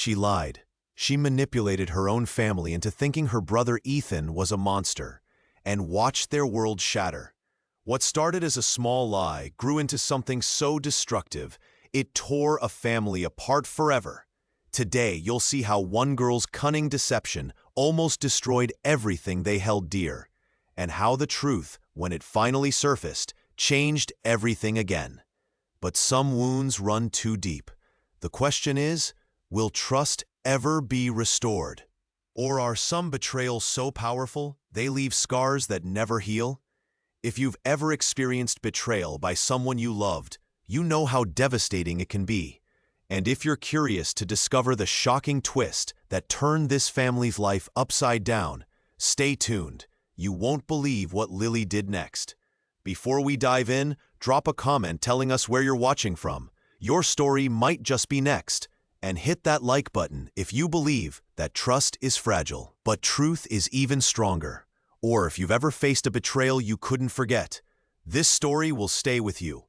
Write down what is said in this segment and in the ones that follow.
She lied. She manipulated her own family into thinking her brother Ethan was a monster, and watched their world shatter. What started as a small lie grew into something so destructive, it tore a family apart forever. Today, you'll see how one girl's cunning deception almost destroyed everything they held dear, and how the truth, when it finally surfaced, changed everything again. But some wounds run too deep. The question is, will trust ever be restored? Or are some betrayals so powerful, they leave scars that never heal? If you've ever experienced betrayal by someone you loved, you know how devastating it can be. And if you're curious to discover the shocking twist that turned this family's life upside down, stay tuned. You won't believe what Lily did next. Before we dive in, drop a comment telling us where you're watching from. Your story might just be next. And hit that like button if you believe that trust is fragile, but truth is even stronger. Or if you've ever faced a betrayal you couldn't forget, this story will stay with you.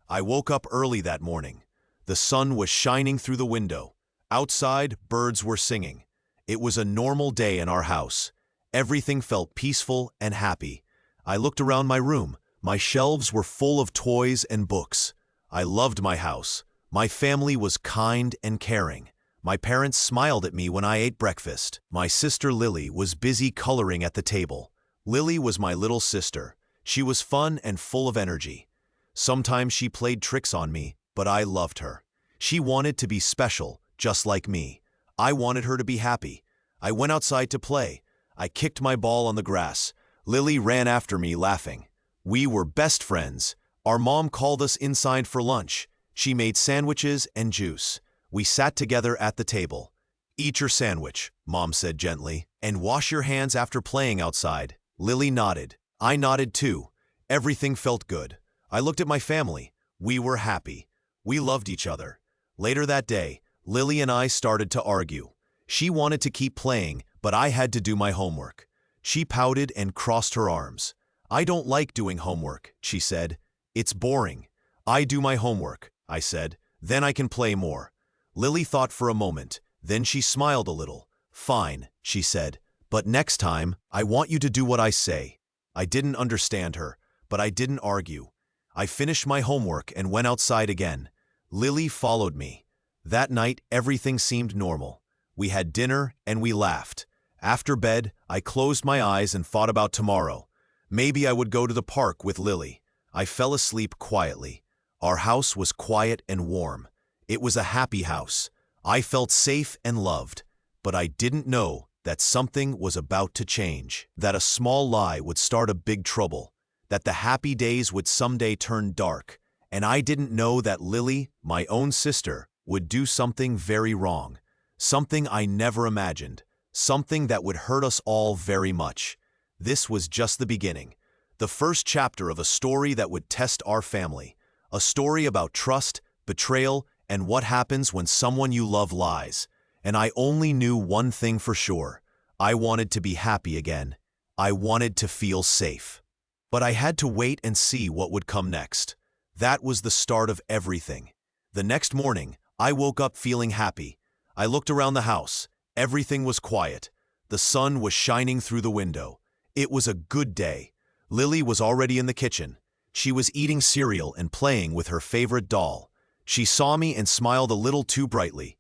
I woke up early that morning. The sun was shining through the window. Outside, birds were singing. It was a normal day in our house. Everything felt peaceful and happy. I looked around my room. My shelves were full of toys and books. I loved my house. My family was kind and caring. My parents smiled at me when I ate breakfast. My sister Lily was busy coloring at the table. Lily was my little sister. She was fun and full of energy. Sometimes she played tricks on me, but I loved her. She wanted to be special, just like me. I wanted her to be happy. I went outside to play. I kicked my ball on the grass. Lily ran after me, laughing. We were best friends. Our mom called us inside for lunch. She made sandwiches and juice. We sat together at the table. "Eat your sandwich," Mom said gently, "and wash your hands after playing outside." Lily nodded. I nodded too. Everything felt good. I looked at my family. We were happy. We loved each other. Later that day, Lily and I started to argue. She wanted to keep playing, but I had to do my homework. She pouted and crossed her arms. "I don't like doing homework," she said. "It's boring." "I do my homework," I said. "Then I can play more." Lily thought for a moment. Then she smiled a little. "Fine," she said. "But next time, I want you to do what I say." I didn't understand her, but I didn't argue. I finished my homework and went outside again. Lily followed me. That night, everything seemed normal. We had dinner and we laughed. After bed, I closed my eyes and thought about tomorrow. Maybe I would go to the park with Lily. I fell asleep quietly. Our house was quiet and warm. It was a happy house. I felt safe and loved. But I didn't know that something was about to change, that a small lie would start a big trouble, that the happy days would someday turn dark, and I didn't know that Lily, my own sister, would do something very wrong, something I never imagined, something that would hurt us all very much. This was just the beginning, the first chapter of a story that would test our family, a story about trust, betrayal, and what happens when someone you love lies. And I only knew one thing for sure. I wanted to be happy again. I wanted to feel safe. But I had to wait and see what would come next. That was the start of everything. The next morning, I woke up feeling happy. I looked around the house. Everything was quiet. The sun was shining through the window. It was a good day. Lily was already in the kitchen. She was eating cereal and playing with her favorite doll. She saw me and smiled a little too brightly.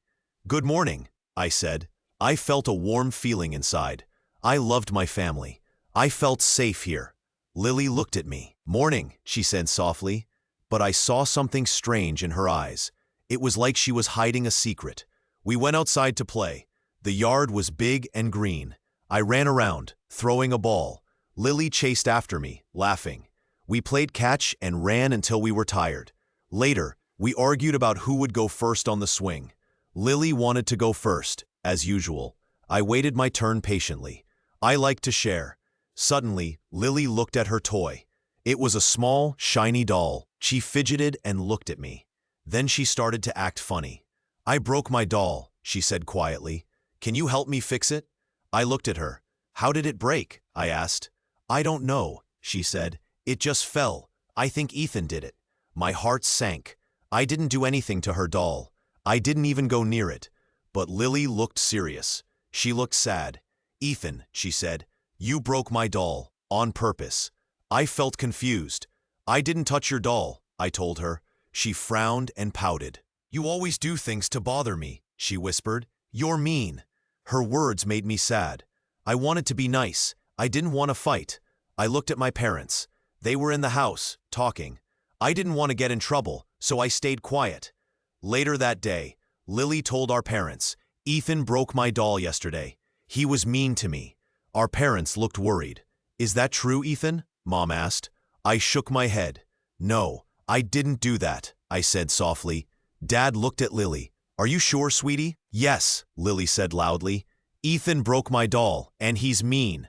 "Good morning," I said. I felt a warm feeling inside. I loved my family. I felt safe here. Lily looked at me. "Morning," she said softly. But I saw something strange in her eyes. It was like she was hiding a secret. We went outside to play. The yard was big and green. I ran around, throwing a ball. Lily chased after me, laughing. We played catch and ran until we were tired. Later, we argued about who would go first on the swing. Lily wanted to go first, as usual. I waited my turn patiently. I like to share. Suddenly, Lily looked at her toy. It was a small, shiny doll. She fidgeted and looked at me. Then she started to act funny. "I broke my doll," she said quietly. "Can you help me fix it?" I looked at her. "How did it break?" I asked. "I don't know," she said. "It just fell. I think Ethan did it." My heart sank. I didn't do anything to her doll. I didn't even go near it. But Lily looked serious. She looked sad. "Ethan," she said, "you broke my doll, on purpose." I felt confused. "I didn't touch your doll," I told her. She frowned and pouted. "You always do things to bother me," she whispered. "You're mean." Her words made me sad. I wanted to be nice. I didn't want to fight. I looked at my parents. They were in the house, talking. I didn't want to get in trouble, so I stayed quiet. Later that day, Lily told our parents, "Ethan broke my doll yesterday. He was mean to me." Our parents looked worried. "Is that true, Ethan?" Mom asked. I shook my head. "No, I didn't do that," I said softly. Dad looked at Lily. "Are you sure, sweetie?" "Yes," Lily said loudly. "Ethan broke my doll, and he's mean."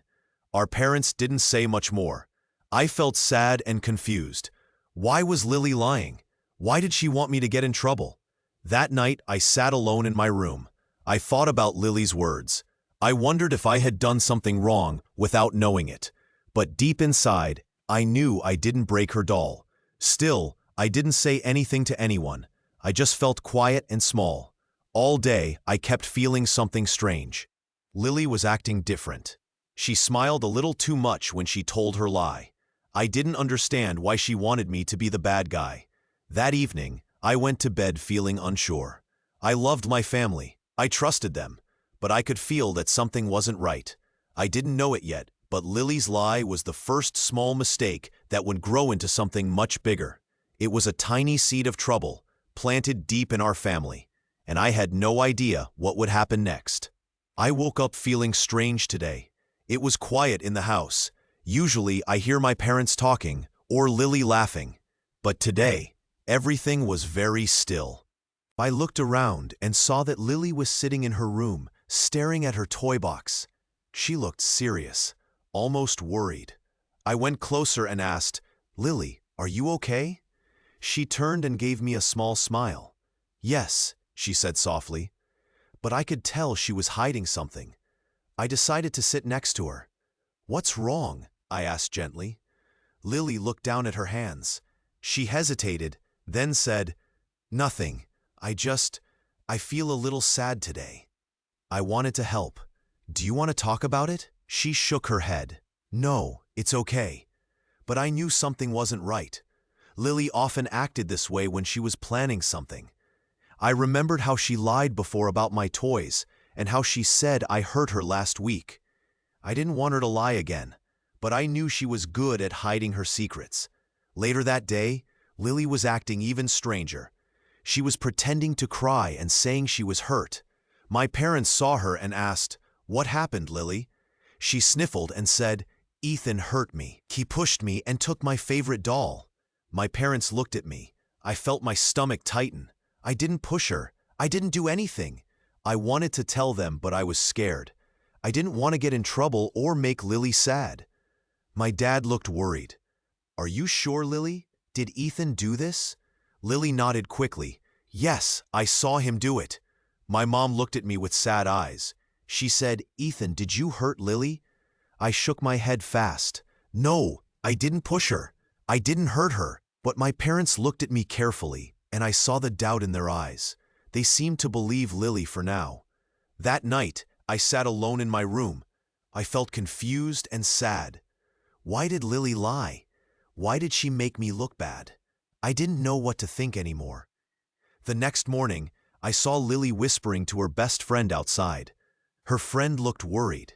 Our parents didn't say much more. I felt sad and confused. Why was Lily lying? Why did she want me to get in trouble? That night, I sat alone in my room. I thought about Lily's words. I wondered if I had done something wrong without knowing it. But deep inside, I knew I didn't break her doll. Still, I didn't say anything to anyone. I just felt quiet and small. All day, I kept feeling something strange. Lily was acting different. She smiled a little too much when she told her lie. I didn't understand why she wanted me to be the bad guy. That evening, I went to bed feeling unsure. I loved my family. I trusted them. But I could feel that something wasn't right. I didn't know it yet, but Lily's lie was the first small mistake that would grow into something much bigger. It was a tiny seed of trouble, planted deep in our family, and I had no idea what would happen next. I woke up feeling strange today. It was quiet in the house. Usually I hear my parents talking or Lily laughing. But today, everything was very still. I looked around and saw that Lily was sitting in her room, staring at her toy box. She looked serious, almost worried. I went closer and asked, "Lily, are you okay?" She turned and gave me a small smile. "Yes," she said softly. But I could tell she was hiding something. I decided to sit next to her. "What's wrong?" I asked gently. Lily looked down at her hands. She hesitated, then said, "Nothing. I feel a little sad today." I wanted to help. "Do you want to talk about it?" She shook her head. "No, it's okay." But I knew something wasn't right. Lily often acted this way when she was planning something. I remembered how she lied before about my toys and how she said I hurt her last week. I didn't want her to lie again, but I knew she was good at hiding her secrets. Later that day, Lily was acting even stranger. She was pretending to cry and saying she was hurt. My parents saw her and asked, "What happened, Lily?" She sniffled and said, "Ethan hurt me. He pushed me and took my favorite doll." My parents looked at me. I felt my stomach tighten. I didn't push her. I didn't do anything. I wanted to tell them, but I was scared. I didn't want to get in trouble or make Lily sad. My dad looked worried. "Are you sure, Lily? Did Ethan do this?" Lily nodded quickly. "Yes, I saw him do it." My mom looked at me with sad eyes. She said, "Ethan, did you hurt Lily?" I shook my head fast. "No, I didn't push her. I didn't hurt her." But my parents looked at me carefully, and I saw the doubt in their eyes. They seemed to believe Lily for now. That night, I sat alone in my room. I felt confused and sad. Why did Lily lie? Why did she make me look bad? I didn't know what to think anymore. The next morning, I saw Lily whispering to her best friend outside. Her friend looked worried.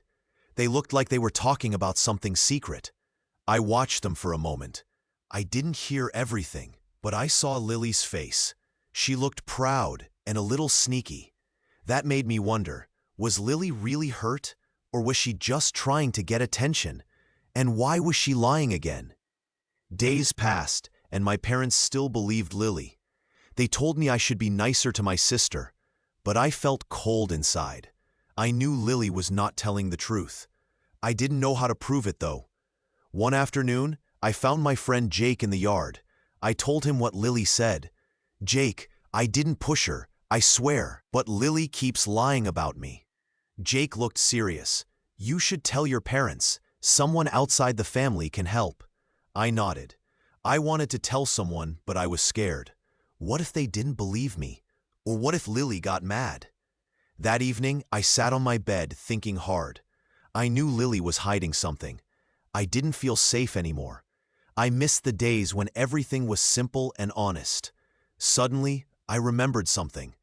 They looked like they were talking about something secret. I watched them for a moment. I didn't hear everything, but I saw Lily's face. She looked proud and a little sneaky. That made me wonder, was Lily really hurt, or was she just trying to get attention? And why was she lying again? Days passed, and my parents still believed Lily. They told me I should be nicer to my sister, but I felt cold inside. I knew Lily was not telling the truth. I didn't know how to prove it, though. One afternoon, I found my friend Jake in the yard. I told him what Lily said. "Jake, I didn't push her, I swear, but Lily keeps lying about me." Jake looked serious. "You should tell your parents. Someone outside the family can help." I nodded. I wanted to tell someone, but I was scared. What if they didn't believe me? Or what if Lily got mad? That evening, I sat on my bed thinking hard. I knew Lily was hiding something. I didn't feel safe anymore. I missed the days when everything was simple and honest. Suddenly, I remembered something.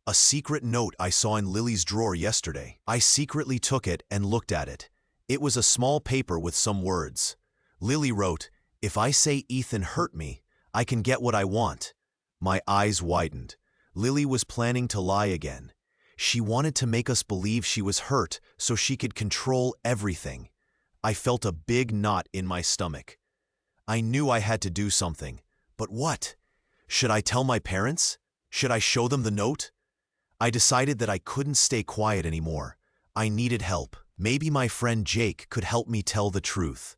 A secret note I saw in Lily's drawer yesterday. I secretly took it and looked at it. It was a small paper with some words. Lily wrote, "If I say Ethan hurt me, I can get what I want." My eyes widened. Lily was planning to lie again. She wanted to make us believe she was hurt so she could control everything. I felt a big knot in my stomach. I knew I had to do something. But what? Should I tell my parents? Should I show them the note? I decided that I couldn't stay quiet anymore. I needed help. Maybe my friend Jake could help me tell the truth.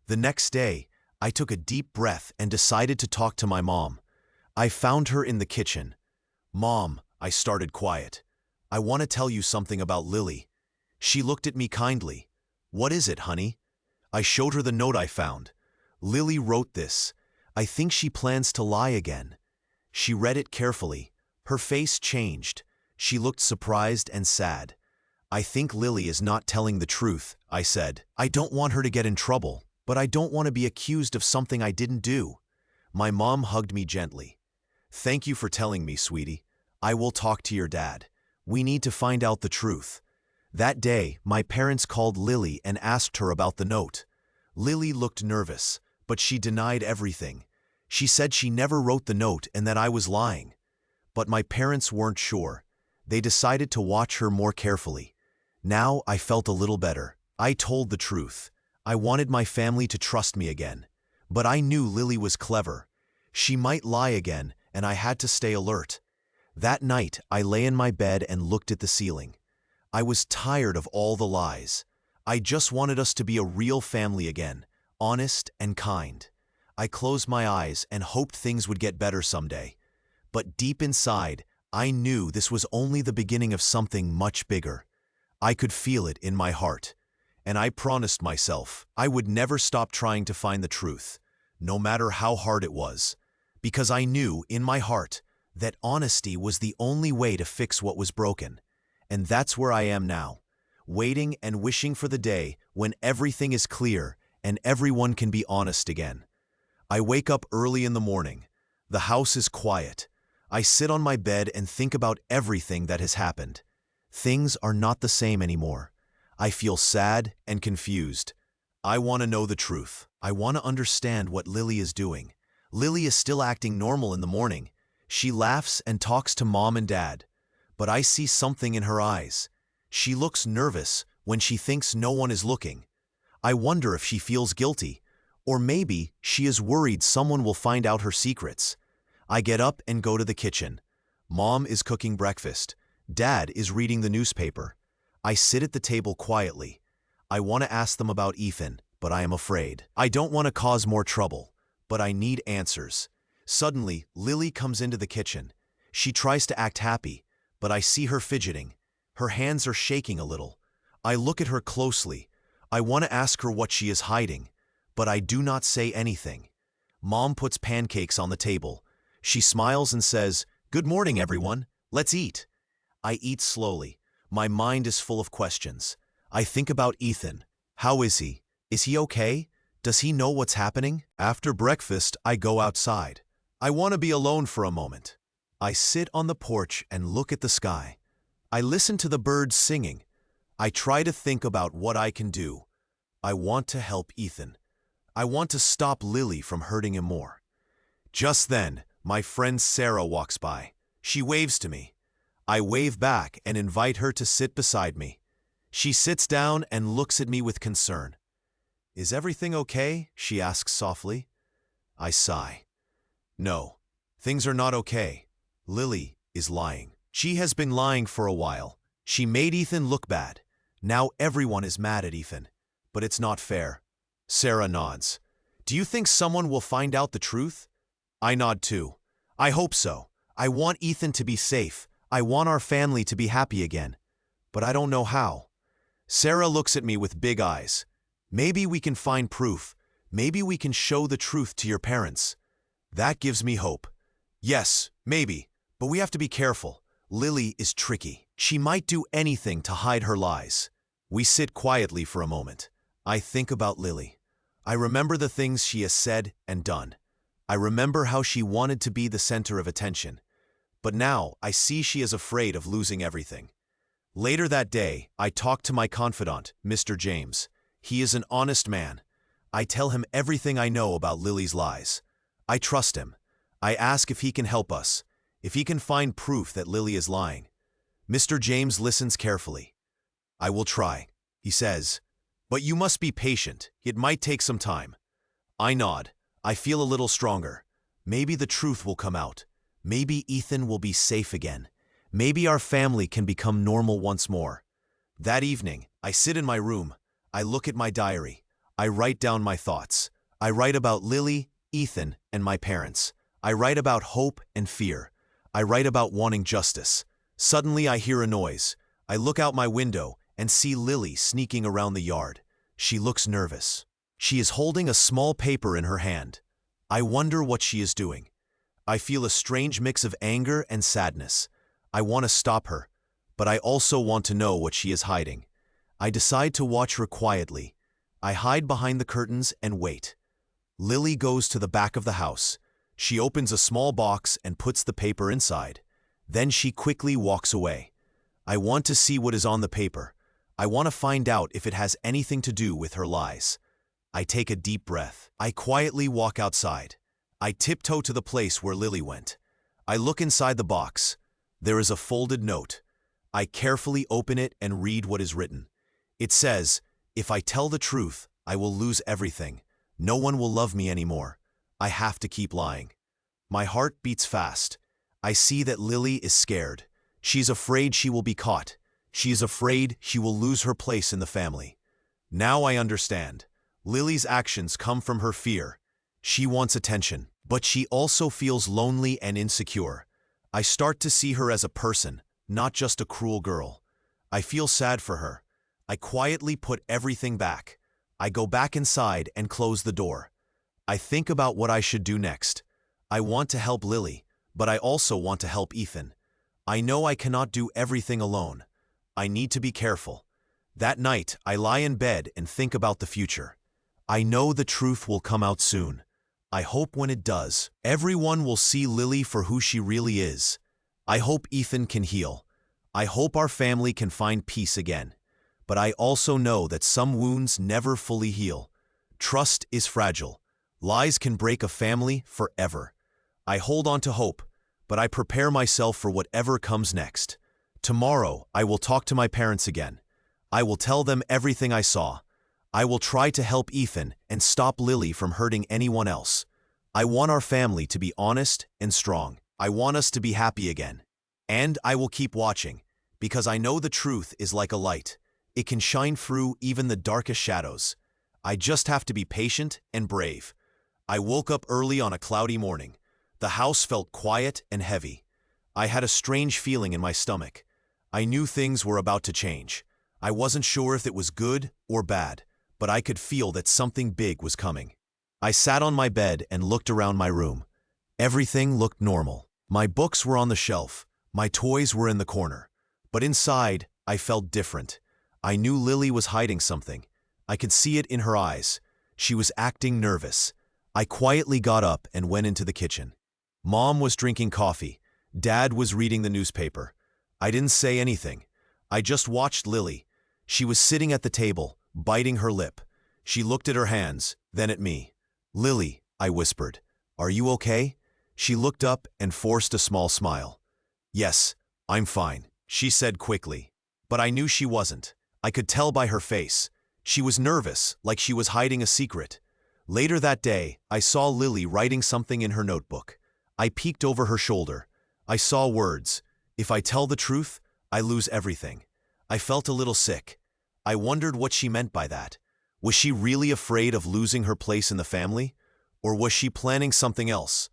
The next day, I took a deep breath and decided to talk to my mom. I found her in the kitchen. "Mom," I started quiet. "I want to tell you something about Lily." She looked at me kindly. "What is it, honey?" I showed her the note I found. "Lily wrote this. I think she plans to lie again." She read it carefully. Her face changed. She looked surprised and sad. "I think Lily is not telling the truth," I said. "I don't want her to get in trouble, but I don't want to be accused of something I didn't do." My mom hugged me gently. "Thank you for telling me, sweetie. I will talk to your dad. We need to find out the truth." That day, my parents called Lily and asked her about the note. Lily looked nervous, but she denied everything. She said she never wrote the note and that I was lying. But my parents weren't sure. They decided to watch her more carefully. Now I felt a little better. I told the truth. I wanted my family to trust me again. But I knew Lily was clever. She might lie again, and I had to stay alert. That night, I lay in my bed and looked at the ceiling. I was tired of all the lies. I just wanted us to be a real family again, honest and kind. I closed my eyes and hoped things would get better someday. But deep inside, I knew this was only the beginning of something much bigger. I could feel it in my heart. And I promised myself I would never stop trying to find the truth, no matter how hard it was. Because I knew, in my heart, that honesty was the only way to fix what was broken. And that's where I am now, waiting and wishing for the day when everything is clear and everyone can be honest again. I wake up early in the morning. The house is quiet. I sit on my bed and think about everything that has happened. Things are not the same anymore. I feel sad and confused. I want to know the truth. I want to understand what Lily is doing. Lily is still acting normal in the morning. She laughs and talks to mom and dad. But I see something in her eyes. She looks nervous when she thinks no one is looking. I wonder if she feels guilty, or maybe she is worried someone will find out her secrets. I get up and go to the kitchen. Mom is cooking breakfast. Dad is reading the newspaper. I sit at the table quietly. I want to ask them about Ethan, but I am afraid. I don't want to cause more trouble, but I need answers. Suddenly, Lily comes into the kitchen. She tries to act happy, but I see her fidgeting. Her hands are shaking a little. I look at her closely. I want to ask her what she is hiding, but I do not say anything. Mom puts pancakes on the table. She smiles and says, "Good morning, everyone. Let's eat." I eat slowly. My mind is full of questions. I think about Ethan. How is he? Is he okay? Does he know what's happening? After breakfast, I go outside. I want to be alone for a moment. I sit on the porch and look at the sky. I listen to the birds singing. I try to think about what I can do. I want to help Ethan. I want to stop Lily from hurting him more. Just then, my friend Sarah walks by. She waves to me. I wave back and invite her to sit beside me. She sits down and looks at me with concern. "Is everything okay?" she asks softly. I sigh. "No, things are not okay. Lily is lying. She has been lying for a while. She made Ethan look bad. Now everyone is mad at Ethan. But it's not fair." Sarah nods. "Do you think someone will find out the truth?" I nod too. "I hope so. I want Ethan to be safe. I want our family to be happy again. But I don't know how." Sarah looks at me with big eyes. "Maybe we can find proof. Maybe we can show the truth to your parents." That gives me hope. "Yes, maybe, but we have to be careful. Lily is tricky. She might do anything to hide her lies. We sit quietly for a moment. I think about Lily. I remember the things she has said and done. I remember how she wanted to be the center of attention. But now I see she is afraid of losing everything. Later that day, I talk to my confidant, Mr. James. He is an honest man. I tell him everything I know about Lily's lies. I trust him. I ask if he can help us, if he can find proof that Lily is lying. Mr. James listens carefully. I will try, he says. But you must be patient. It might take some time. I nod. I feel a little stronger. Maybe the truth will come out. Maybe Ethan will be safe again. Maybe our family can become normal once more. That evening, I sit in my room. I look at my diary. I write down my thoughts. I write about Lily, Ethan, and my parents. I write about hope and fear. I write about wanting justice. Suddenly I hear a noise. I look out my window and see Lily sneaking around the yard. She looks nervous. She is holding a small paper in her hand. I wonder what she is doing. I feel a strange mix of anger and sadness. I want to stop her, but I also want to know what she is hiding. I decide to watch her quietly. I hide behind the curtains and wait. Lily goes to the back of the house. She opens a small box and puts the paper inside. Then she quickly walks away. I want to see what is on the paper. I want to find out if it has anything to do with her lies. I take a deep breath. I quietly walk outside. I tiptoe to the place where Lily went. I look inside the box. There is a folded note. I carefully open it and read what is written. It says, "If I tell the truth, I will lose everything. No one will love me anymore. I have to keep lying." My heart beats fast. I see that Lily is scared. She's afraid she will be caught. She is afraid she will lose her place in the family. Now I understand. Lily's actions come from her fear. She wants attention, but she also feels lonely and insecure. I start to see her as a person, not just a cruel girl. I feel sad for her. I quietly put everything back. I go back inside and close the door. I think about what I should do next. I want to help Lily, but I also want to help Ethan. I know I cannot do everything alone. I need to be careful. That night, I lie in bed and think about the future. I know the truth will come out soon. I hope when it does, everyone will see Lily for who she really is. I hope Ethan can heal. I hope our family can find peace again. But I also know that some wounds never fully heal. Trust is fragile. Lies can break a family forever. I hold on to hope, but I prepare myself for whatever comes next. Tomorrow, I will talk to my parents again. I will tell them everything I saw. I will try to help Ethan and stop Lily from hurting anyone else. I want our family to be honest and strong. I want us to be happy again. And I will keep watching, because I know the truth is like a light. It can shine through even the darkest shadows. I just have to be patient and brave. I woke up early on a cloudy morning. The house felt quiet and heavy. I had a strange feeling in my stomach. I knew things were about to change. I wasn't sure if it was good or bad, but I could feel that something big was coming. I sat on my bed and looked around my room. Everything looked normal. My books were on the shelf. My toys were in the corner. But inside, I felt different. I knew Lily was hiding something. I could see it in her eyes. She was acting nervous. I quietly got up and went into the kitchen. Mom was drinking coffee. Dad was reading the newspaper. I didn't say anything. I just watched Lily. She was sitting at the table, biting her lip. She looked at her hands, then at me. "Lily," I whispered, "are you okay?" She looked up and forced a small smile. "Yes, I'm fine," she said quickly. But I knew she wasn't. I could tell by her face. She was nervous, like she was hiding a secret. Later that day, I saw Lily writing something in her notebook. I peeked over her shoulder. I saw words, "If I tell the truth, I lose everything." I felt a little sick. I wondered what she meant by that. Was she really afraid of losing her place in the family? Or was she planning something else?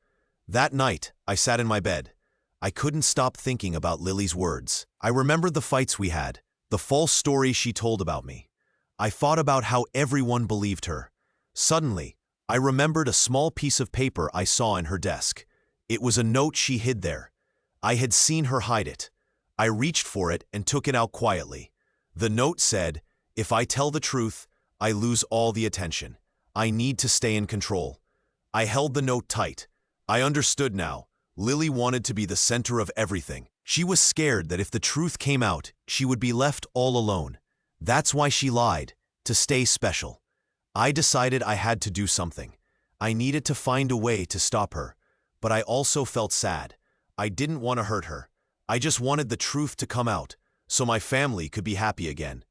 That night, I sat in my bed. I couldn't stop thinking about Lily's words. I remembered the fights we had, the false stories she told about me. I thought about how everyone believed her. Suddenly, I remembered a small piece of paper I saw in her desk. It was a note she hid there. I had seen her hide it. I reached for it and took it out quietly. The note said, "If I tell the truth, I lose all the attention. I need to stay in control." I held the note tight. I understood now. Lily wanted to be the center of everything. She was scared that if the truth came out, she would be left all alone. That's why she lied, to stay special. I decided I had to do something. I needed to find a way to stop her. But I also felt sad. I didn't want to hurt her. I just wanted the truth to come out, so my family could be happy again.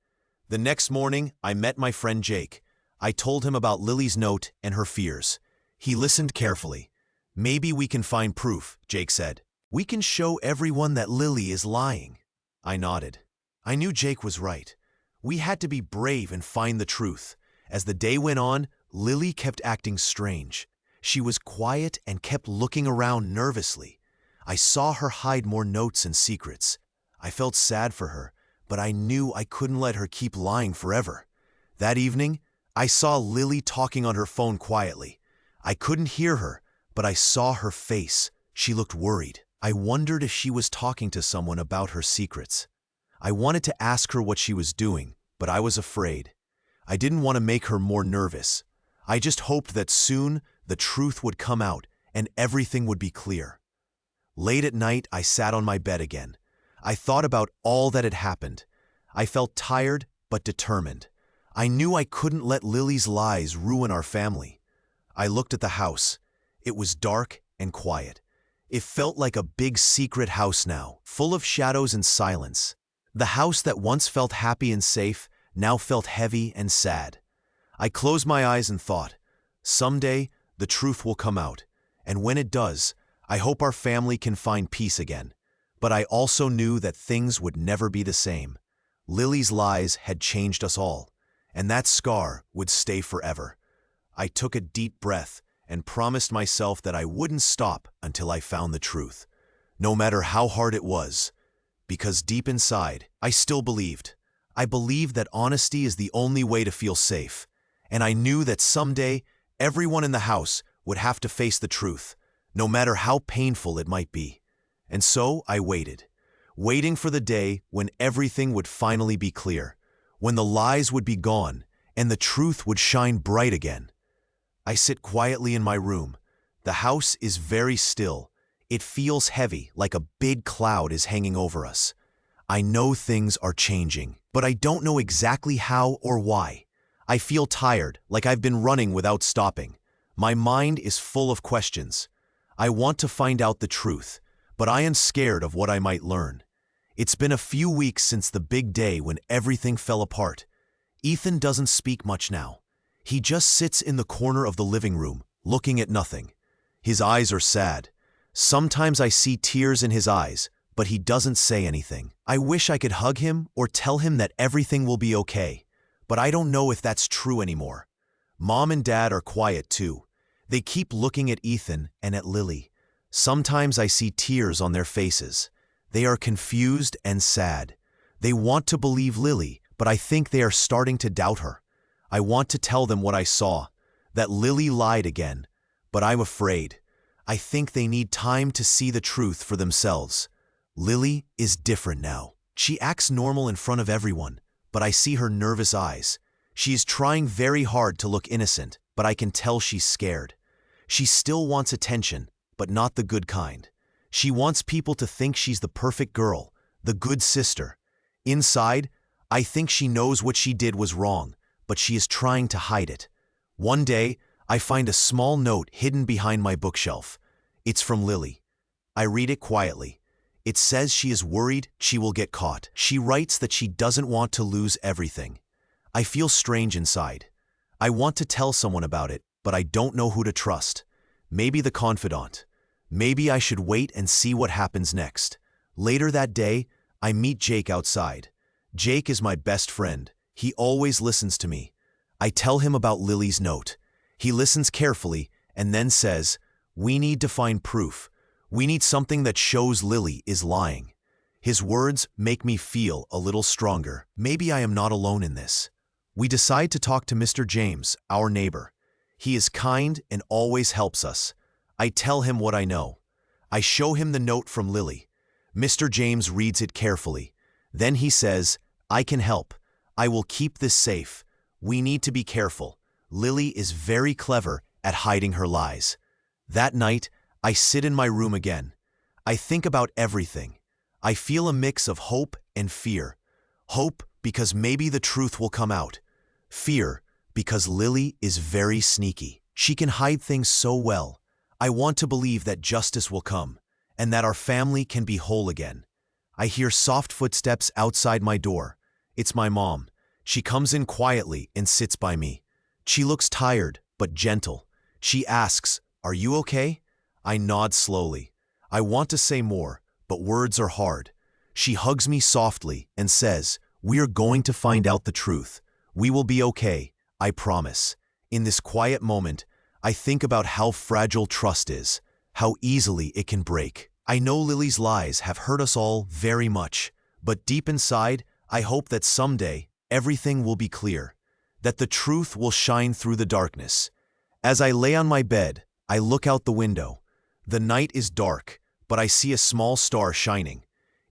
The next morning, I met my friend Jake. I told him about Lily's note and her fears. He listened carefully. "Maybe we can find proof," Jake said. "We can show everyone that Lily is lying." I nodded. I knew Jake was right. We had to be brave and find the truth. As the day went on, Lily kept acting strange. She was quiet and kept looking around nervously. I saw her hide more notes and secrets. I felt sad for her, but I knew I couldn't let her keep lying forever. That evening, I saw Lily talking on her phone quietly. I couldn't hear her, but I saw her face. She looked worried. I wondered if she was talking to someone about her secrets. I wanted to ask her what she was doing, but I was afraid. I didn't want to make her more nervous. I just hoped that soon the truth would come out and everything would be clear. Late at night, I sat on my bed again. I thought about all that had happened. I felt tired but determined. I knew I couldn't let Lily's lies ruin our family. I looked at the house. It was dark and quiet. It felt like a big secret house now, full of shadows and silence. The house that once felt happy and safe now felt heavy and sad. I closed my eyes and thought, someday the truth will come out, and when it does, I hope our family can find peace again. But I also knew that things would never be the same. Lily's lies had changed us all, and that scar would stay forever. I took a deep breath and promised myself that I wouldn't stop until I found the truth, no matter how hard it was, because deep inside, I still believed. I believed that honesty is the only way to feel safe, and I knew that someday everyone in the house would have to face the truth, no matter how painful it might be. And so I waited, waiting for the day when everything would finally be clear, when the lies would be gone and the truth would shine bright again. I sit quietly in my room. The house is very still. It feels heavy, like a big cloud is hanging over us. I know things are changing, but I don't know exactly how or why. I feel tired, like I've been running without stopping. My mind is full of questions. I want to find out the truth, but I am scared of what I might learn. It's been a few weeks since the big day when everything fell apart. Ethan doesn't speak much now. He just sits in the corner of the living room, looking at nothing. His eyes are sad. Sometimes I see tears in his eyes, but he doesn't say anything. I wish I could hug him or tell him that everything will be okay, but I don't know if that's true anymore. Mom and Dad are quiet too. They keep looking at Ethan and at Lily. Sometimes I see tears on their faces. They are confused and sad. They want to believe Lily, but I think they are starting to doubt her. I want to tell them what I saw, that Lily lied again, but I'm afraid. I think they need time to see the truth for themselves. Lily is different now. She acts normal in front of everyone, but I see her nervous eyes. She is trying very hard to look innocent, but I can tell she's scared. She still wants attention, but not the good kind. She wants people to think she's the perfect girl, the good sister. Inside, I think she knows what she did was wrong, but she is trying to hide it. One day, I find a small note hidden behind my bookshelf. It's from Lily. I read it quietly. It says she is worried she will get caught. She writes that she doesn't want to lose everything. I feel strange inside. I want to tell someone about it, but I don't know who to trust. Maybe the confidant. Maybe I should wait and see what happens next. Later that day, I meet Jake outside. Jake is my best friend. He always listens to me. I tell him about Lily's note. He listens carefully and then says, "We need to find proof. We need something that shows Lily is lying." His words make me feel a little stronger. Maybe I am not alone in this. We decide to talk to Mr. James, our neighbor. He is kind and always helps us. I tell him what I know. I show him the note from Lily. Mr. James reads it carefully. Then he says, "I can help. I will keep this safe. We need to be careful. Lily is very clever at hiding her lies." That night, I sit in my room again. I think about everything. I feel a mix of hope and fear. Hope because maybe the truth will come out. Fear because Lily is very sneaky. She can hide things so well. I want to believe that justice will come, and that our family can be whole again. I hear soft footsteps outside my door. It's my mom. She comes in quietly and sits by me. She looks tired, but gentle. She asks, "Are you okay?" I nod slowly. I want to say more, but words are hard. She hugs me softly and says, "We are going to find out the truth. We will be okay, I promise." In this quiet moment, I think about how fragile trust is, how easily it can break. I know Lily's lies have hurt us all very much, but deep inside, I hope that someday everything will be clear, that the truth will shine through the darkness. As I lay on my bed, I look out the window. The night is dark, but I see a small star shining.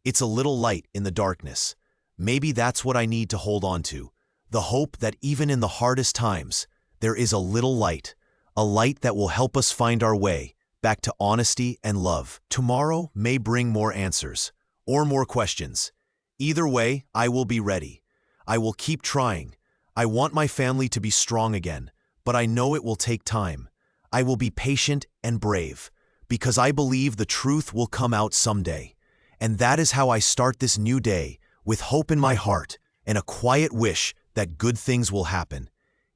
It's a little light in the darkness. Maybe that's what I need to hold on to, the hope that even in the hardest times, there is a little light, a light that will help us find our way back to honesty and love. Tomorrow may bring more answers, or more questions. Either way, I will be ready. I will keep trying. I want my family to be strong again, but I know it will take time. I will be patient and brave, because I believe the truth will come out someday. And that is how I start this new day, with hope in my heart and a quiet wish that good things will happen.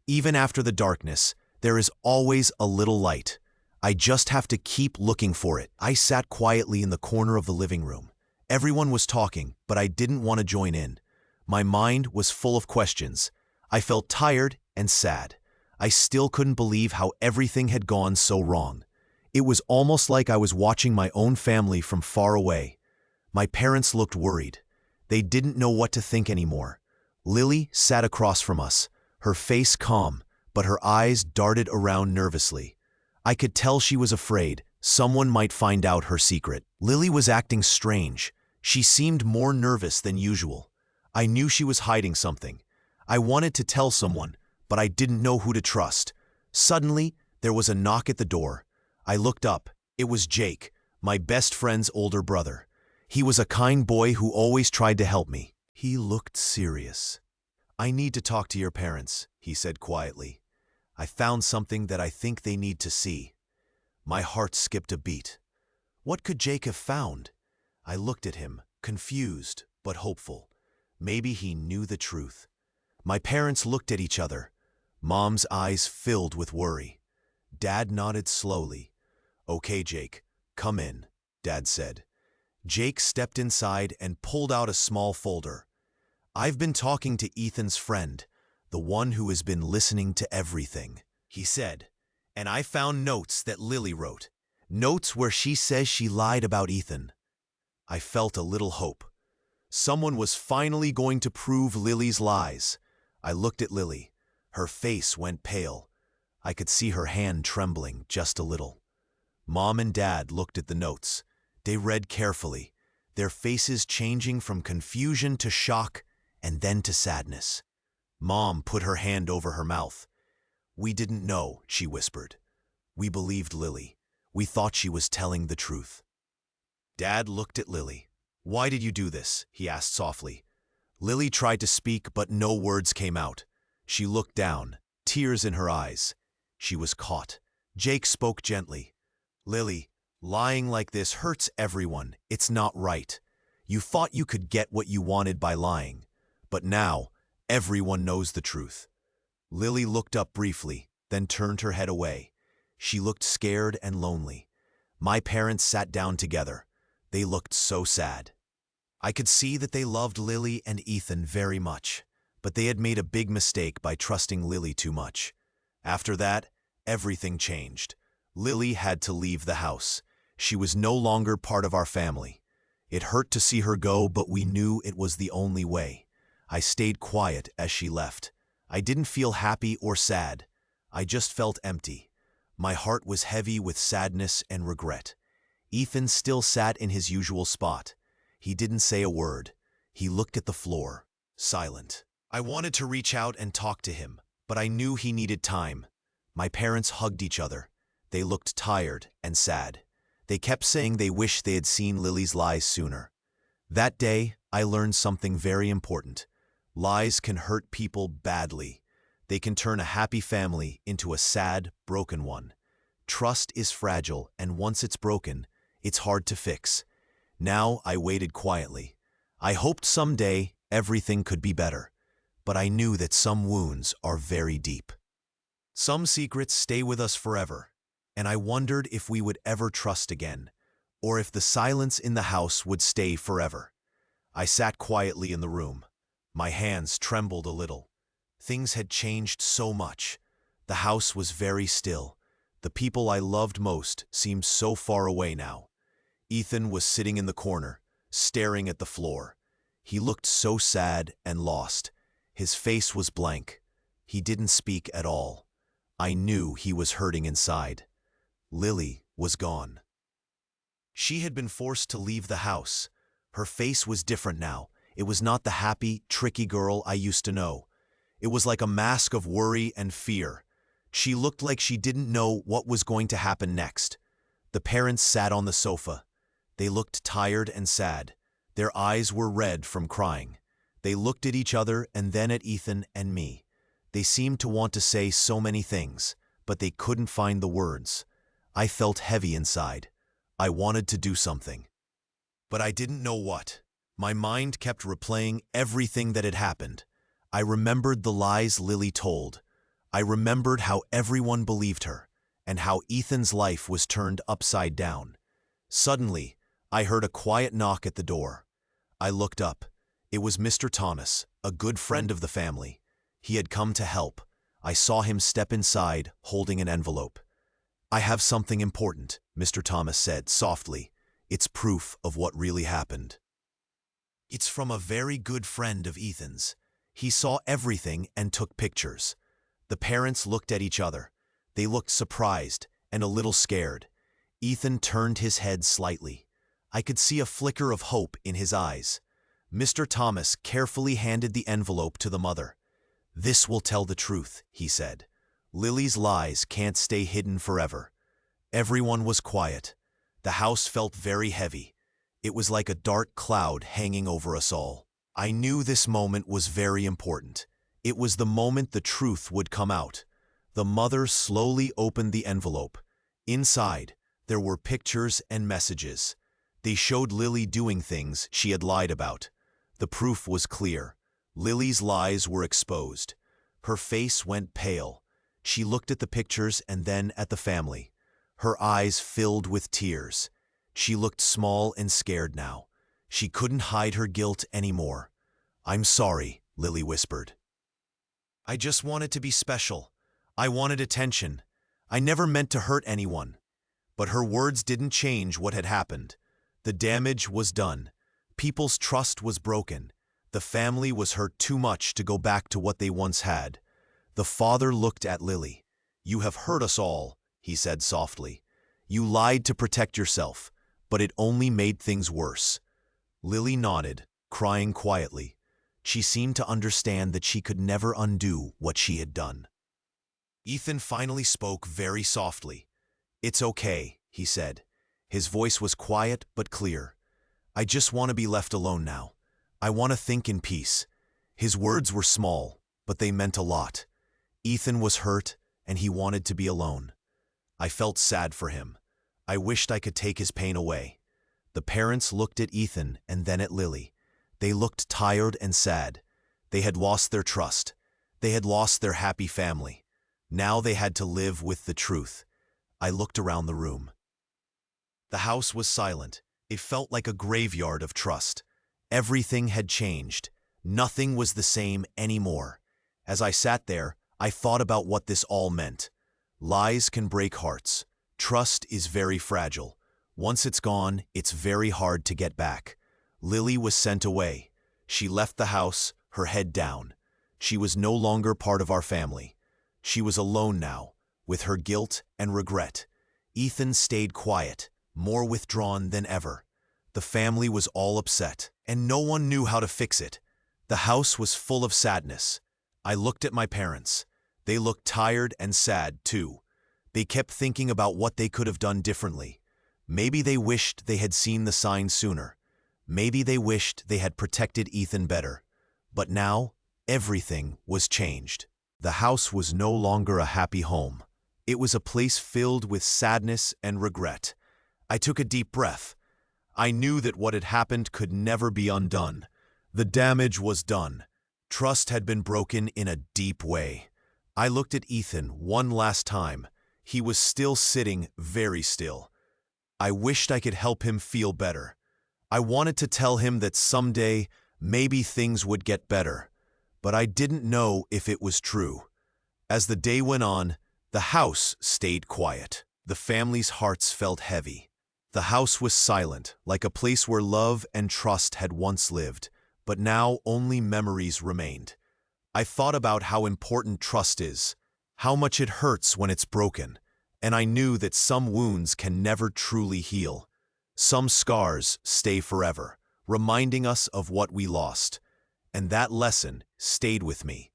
Even after the darkness, there is always a little light. I just have to keep looking for it. I sat quietly in the corner of the living room. Everyone was talking, but I didn't want to join in. My mind was full of questions. I felt tired and sad. I still couldn't believe how everything had gone so wrong. It was almost like I was watching my own family from far away. My parents looked worried. They didn't know what to think anymore. Lily sat across from us, her face calm, but her eyes darted around nervously. I could tell she was afraid someone might find out her secret. Lily was acting strange. She seemed more nervous than usual. I knew she was hiding something. I wanted to tell someone, but I didn't know who to trust. Suddenly, there was a knock at the door. I looked up. It was Jake, my best friend's older brother. He was a kind boy who always tried to help me. He looked serious. "I need to talk to your parents," he said quietly. "I found something that I think they need to see." My heart skipped a beat. What could Jake have found? I looked at him, confused but hopeful. Maybe he knew the truth. My parents looked at each other. Mom's eyes filled with worry. Dad nodded slowly. "Okay, Jake, come in," Dad said. Jake stepped inside and pulled out a small folder. "I've been talking to Ethan's friend, the one who has been listening to everything," he said. "And I found notes that Lily wrote. Notes where she says she lied about Ethan." I felt a little hope. Someone was finally going to prove Lily's lies. I looked at Lily. Her face went pale. I could see her hand trembling just a little. Mom and Dad looked at the notes. They read carefully, their faces changing from confusion to shock and then to sadness. Mom put her hand over her mouth. "We didn't know," she whispered. "We believed Lily. We thought she was telling the truth." Dad looked at Lily. "Why did you do this?" he asked softly. Lily tried to speak, but no words came out. She looked down, tears in her eyes. She was caught. Jake spoke gently. "Lily, lying like this hurts everyone. It's not right. You thought you could get what you wanted by lying. But now, everyone knows the truth." Lily looked up briefly, then turned her head away. She looked scared and lonely. My parents sat down together. They looked so sad. I could see that they loved Lily and Ethan very much, but they had made a big mistake by trusting Lily too much. After that, everything changed. Lily had to leave the house. She was no longer part of our family. It hurt to see her go, but we knew it was the only way. I stayed quiet as she left. I didn't feel happy or sad. I just felt empty. My heart was heavy with sadness and regret. Ethan still sat in his usual spot. He didn't say a word. He looked at the floor, silent. I wanted to reach out and talk to him, but I knew he needed time. My parents hugged each other. They looked tired and sad. They kept saying they wished they had seen Lily's lies sooner. That day, I learned something very important. Lies can hurt people badly. They can turn a happy family into a sad, broken one. Trust is fragile, and once it's broken, it's hard to fix. Now I waited quietly. I hoped someday everything could be better, but I knew that some wounds are very deep. Some secrets stay with us forever, and I wondered if we would ever trust again, or if the silence in the house would stay forever. I sat quietly in the room. My hands trembled a little. Things had changed so much. The house was very still. The people I loved most seemed so far away now. Ethan was sitting in the corner, staring at the floor. He looked so sad and lost. His face was blank. He didn't speak at all. I knew he was hurting inside. Lily was gone. She had been forced to leave the house. Her face was different now. It was not the happy, tricky girl I used to know. It was like a mask of worry and fear. She looked like she didn't know what was going to happen next. The parents sat on the sofa. They looked tired and sad. Their eyes were red from crying. They looked at each other and then at Ethan and me. They seemed to want to say so many things, but they couldn't find the words. I felt heavy inside. I wanted to do something, but I didn't know what. My mind kept replaying everything that had happened. I remembered the lies Lily told. I remembered how everyone believed her, and how Ethan's life was turned upside down. Suddenly, I heard a quiet knock at the door. I looked up. It was Mr. Thomas, a good friend of the family. He had come to help. I saw him step inside, holding an envelope. "I have something important," Mr. Thomas said softly. "It's proof of what really happened. It's from a very good friend of Ethan's. He saw everything and took pictures." The parents looked at each other. They looked surprised and a little scared. Ethan turned his head slightly. I could see a flicker of hope in his eyes. Mr. Thomas carefully handed the envelope to the mother. "This will tell the truth," he said. "Lily's lies can't stay hidden forever." Everyone was quiet. The house felt very heavy. It was like a dark cloud hanging over us all. I knew this moment was very important. It was the moment the truth would come out. The mother slowly opened the envelope. Inside, there were pictures and messages. They showed Lily doing things she had lied about. The proof was clear. Lily's lies were exposed. Her face went pale. She looked at the pictures and then at the family. Her eyes filled with tears. She looked small and scared now. She couldn't hide her guilt anymore. "I'm sorry," Lily whispered. "I just wanted to be special. I wanted attention. I never meant to hurt anyone." But her words didn't change what had happened. The damage was done. People's trust was broken. The family was hurt too much to go back to what they once had. The father looked at Lily. "You have hurt us all," he said softly. "You lied to protect yourself, but it only made things worse." Lily nodded, crying quietly. She seemed to understand that she could never undo what she had done. Ethan finally spoke very softly. "It's okay," he said. His voice was quiet but clear. "I just want to be left alone now. I want to think in peace." His words were small, but they meant a lot. Ethan was hurt, and he wanted to be alone. I felt sad for him. I wished I could take his pain away. The parents looked at Ethan and then at Lily. They looked tired and sad. They had lost their trust. They had lost their happy family. Now they had to live with the truth. I looked around the room. The house was silent. It felt like a graveyard of trust. Everything had changed. Nothing was the same anymore. As I sat there, I thought about what this all meant. Lies can break hearts. Trust is very fragile. Once it's gone, it's very hard to get back. Lily was sent away. She left the house, her head down. She was no longer part of our family. She was alone now, with her guilt and regret. Ethan stayed quiet, more withdrawn than ever. The family was all upset, and no one knew how to fix it. The house was full of sadness. I looked at my parents. They looked tired and sad, too. They kept thinking about what they could have done differently. Maybe they wished they had seen the signs sooner. Maybe they wished they had protected Ethan better. But now, everything was changed. The house was no longer a happy home. It was a place filled with sadness and regret. I took a deep breath. I knew that what had happened could never be undone. The damage was done. Trust had been broken in a deep way. I looked at Ethan one last time. He was still sitting very still. I wished I could help him feel better. I wanted to tell him that someday, maybe things would get better. But I didn't know if it was true. As the day went on, the house stayed quiet. The family's hearts felt heavy. The house was silent, like a place where love and trust had once lived, but now only memories remained. I thought about how important trust is, how much it hurts when it's broken, and I knew that some wounds can never truly heal. Some scars stay forever, reminding us of what we lost. And that lesson stayed with me.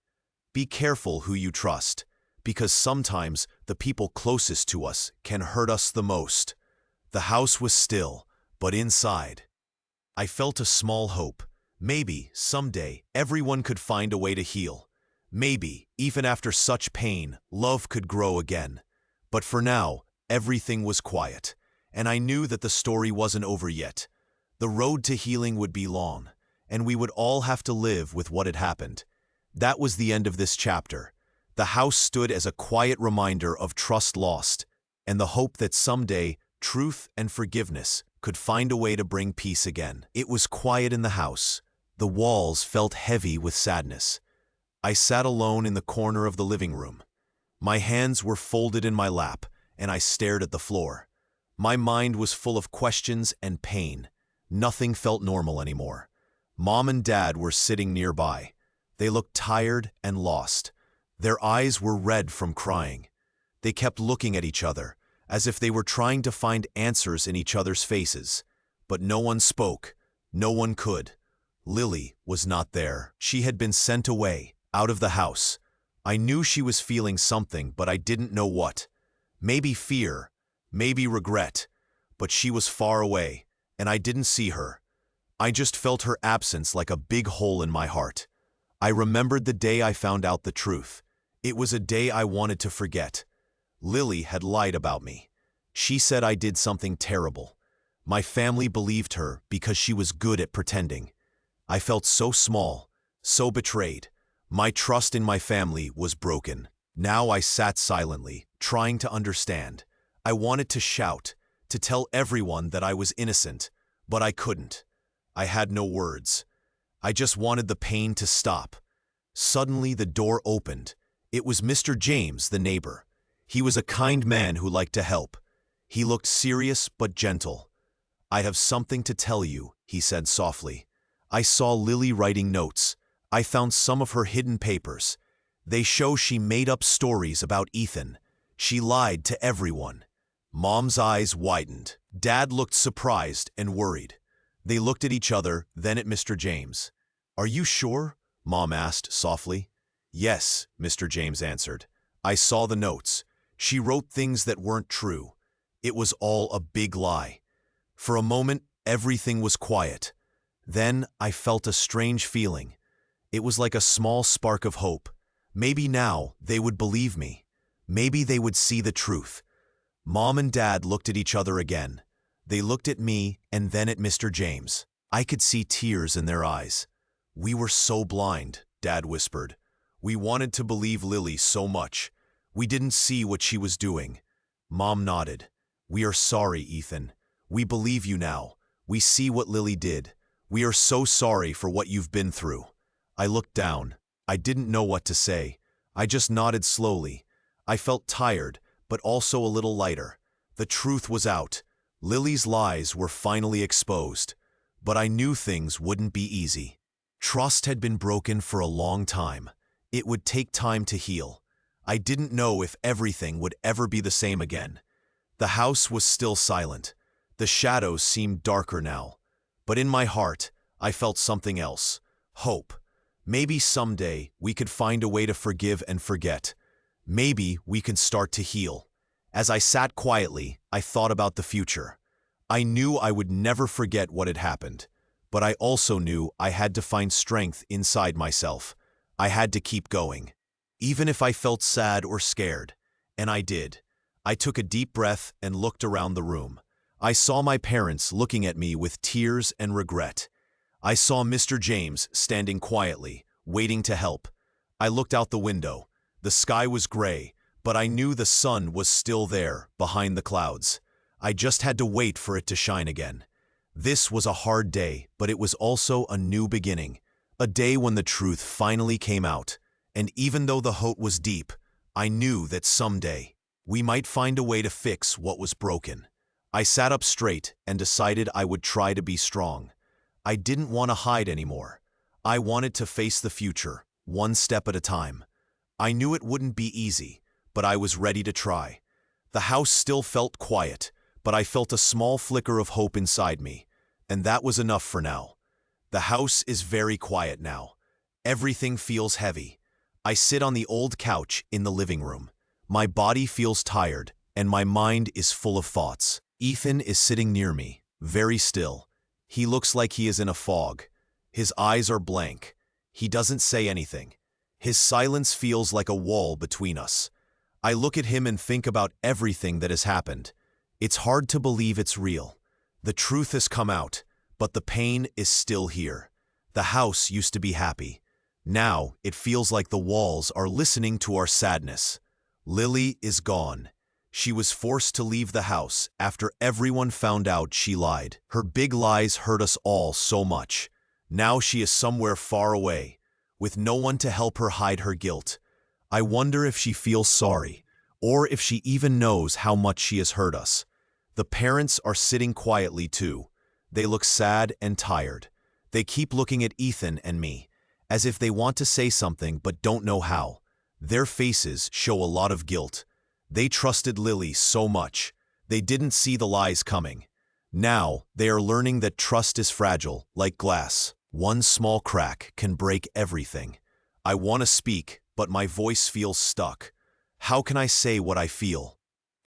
Be careful who you trust, because sometimes the people closest to us can hurt us the most. The house was still, but inside, I felt a small hope. Maybe, someday, everyone could find a way to heal. Maybe, even after such pain, love could grow again. But for now, everything was quiet, and I knew that the story wasn't over yet. The road to healing would be long, and we would all have to live with what had happened. That was the end of this chapter. The house stood as a quiet reminder of trust lost, and the hope that someday, truth and forgiveness could find a way to bring peace again. It was quiet in the house. The walls felt heavy with sadness. I sat alone in the corner of the living room. My hands were folded in my lap, and I stared at the floor. My mind was full of questions and pain. Nothing felt normal anymore. Mom and Dad were sitting nearby. They looked tired and lost. Their eyes were red from crying. They kept looking at each other, as if they were trying to find answers in each other's faces. But no one spoke. No one could. Lily was not there. She had been sent away, out of the house. I knew she was feeling something, but I didn't know what. Maybe fear, maybe regret, but she was far away, and I didn't see her. I just felt her absence like a big hole in my heart. I remembered the day I found out the truth. It was a day I wanted to forget. Lily had lied about me. She said I did something terrible. My family believed her because she was good at pretending. I felt so small, so betrayed. My trust in my family was broken. Now I sat silently, trying to understand. I wanted to shout, to tell everyone that I was innocent, but I couldn't. I had no words. I just wanted the pain to stop. Suddenly the door opened. It was Mr. James, the neighbor. He was a kind man who liked to help. He looked serious but gentle. "I have something to tell you," he said softly. "I saw Lily writing notes. I found some of her hidden papers. They show she made up stories about Ethan. She lied to everyone." Mom's eyes widened. Dad looked surprised and worried. They looked at each other, then at Mr. James. "Are you sure?" Mom asked softly. "Yes," Mr. James answered. "I saw the notes. She wrote things that weren't true. It was all a big lie." For a moment, everything was quiet. Then I felt a strange feeling. It was like a small spark of hope. Maybe now they would believe me. Maybe they would see the truth. Mom and Dad looked at each other again. They looked at me and then at Mr. James. I could see tears in their eyes. "We were so blind," Dad whispered. "We wanted to believe Lily so much. We didn't see what she was doing." Mom nodded. "We are sorry, Ethan. We believe you now. We see what Lily did. We are so sorry for what you've been through." I looked down. I didn't know what to say. I just nodded slowly. I felt tired, but also a little lighter. The truth was out. Lily's lies were finally exposed. But I knew things wouldn't be easy. Trust had been broken for a long time. It would take time to heal. I didn't know if everything would ever be the same again. The house was still silent. The shadows seemed darker now. But in my heart, I felt something else. Hope. Maybe someday we could find a way to forgive and forget. Maybe we can start to heal. As I sat quietly, I thought about the future. I knew I would never forget what had happened, but I also knew I had to find strength inside myself. I had to keep going, even if I felt sad or scared. And I did. I took a deep breath and looked around the room. I saw my parents looking at me with tears and regret. I saw Mr. James standing quietly, waiting to help. I looked out the window. The sky was gray, but I knew the sun was still there, behind the clouds. I just had to wait for it to shine again. This was a hard day, but it was also a new beginning. A day when the truth finally came out. And even though the hope was deep, I knew that someday we might find a way to fix what was broken. I sat up straight and decided I would try to be strong. I didn't want to hide anymore. I wanted to face the future, one step at a time. I knew it wouldn't be easy, but I was ready to try. The house still felt quiet, but I felt a small flicker of hope inside me, and that was enough for now. The house is very quiet now. Everything feels heavy. I sit on the old couch in the living room. My body feels tired, and my mind is full of thoughts. Ethan is sitting near me, very still. He looks like he is in a fog. His eyes are blank. He doesn't say anything. His silence feels like a wall between us. I look at him and think about everything that has happened. It's hard to believe it's real. The truth has come out, but the pain is still here. The house used to be happy. Now it feels like the walls are listening to our sadness. Lily is gone. She was forced to leave the house after everyone found out she lied. Her big lies hurt us all so much. Now she is somewhere far away, with no one to help her hide her guilt. I wonder if she feels sorry, or if she even knows how much she has hurt us. The parents are sitting quietly too. They look sad and tired. They keep looking at Ethan and me, as if they want to say something but don't know how. Their faces show a lot of guilt. They trusted Lily so much. They didn't see the lies coming. Now, they are learning that trust is fragile, like glass. One small crack can break everything. I want to speak, but my voice feels stuck. How can I say what I feel?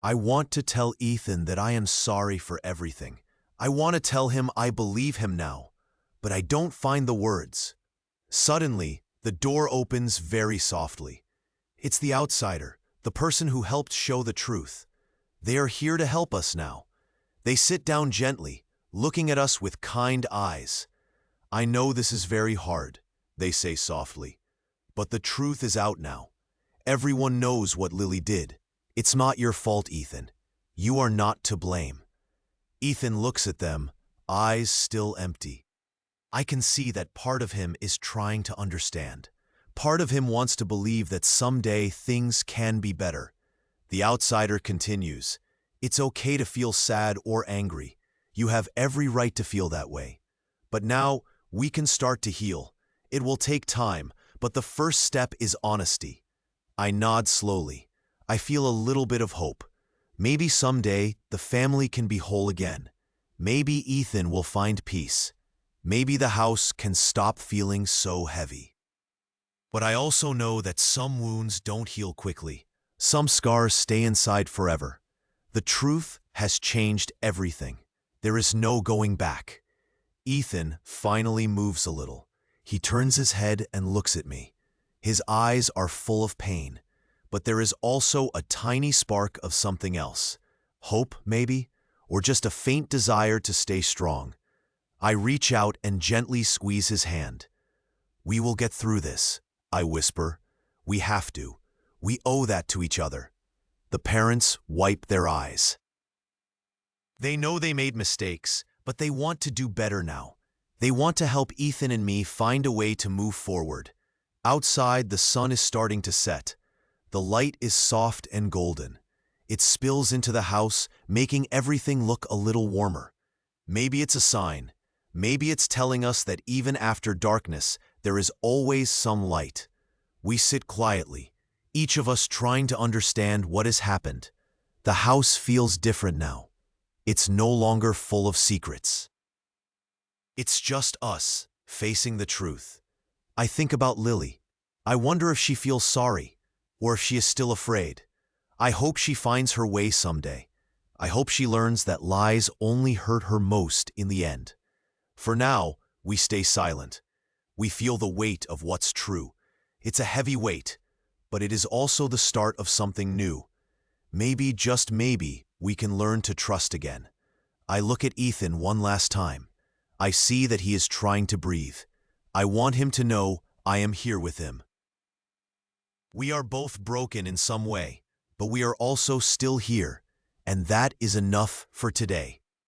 I want to tell Ethan that I am sorry for everything. I want to tell him I believe him now, but I don't find the words. Suddenly, the door opens very softly. It's the outsider, the person who helped show the truth. They are here to help us now. They sit down gently, looking at us with kind eyes. I know this is very hard, they say softly, but the truth is out now. Everyone knows what Lily did. It's not your fault, Ethan. You are not to blame. Ethan looks at them, eyes still empty. I can see that part of him is trying to understand. Part of him wants to believe that someday things can be better. The outsider continues. It's okay to feel sad or angry. You have every right to feel that way. But now, we can start to heal. It will take time, but the first step is honesty. I nod slowly. I feel a little bit of hope. Maybe someday the family can be whole again. Maybe Ethan will find peace. Maybe the house can stop feeling so heavy. But I also know that some wounds don't heal quickly. Some scars stay inside forever. The truth has changed everything. There is no going back. Ethan finally moves a little. He turns his head and looks at me. His eyes are full of pain, but there is also a tiny spark of something else. Hope, maybe, or just a faint desire to stay strong. I reach out and gently squeeze his hand. We will get through this, I whisper. We have to. We owe that to each other. The parents wipe their eyes. They know they made mistakes, but they want to do better now. They want to help Ethan and me find a way to move forward. Outside, the sun is starting to set. The light is soft and golden. It spills into the house, making everything look a little warmer. Maybe it's a sign. Maybe it's telling us that even after darkness, there is always some light. We sit quietly, each of us trying to understand what has happened. The house feels different now. It's no longer full of secrets. It's just us, facing the truth. I think about Lily. I wonder if she feels sorry, or if she is still afraid. I hope she finds her way someday. I hope she learns that lies only hurt her most in the end. For now, we stay silent. We feel the weight of what's true. It's a heavy weight, but it is also the start of something new. Maybe, just maybe, we can learn to trust again. I look at Ethan one last time. I see that he is trying to breathe. I want him to know I am here with him. We are both broken in some way, but we are also still here, and that is enough for today.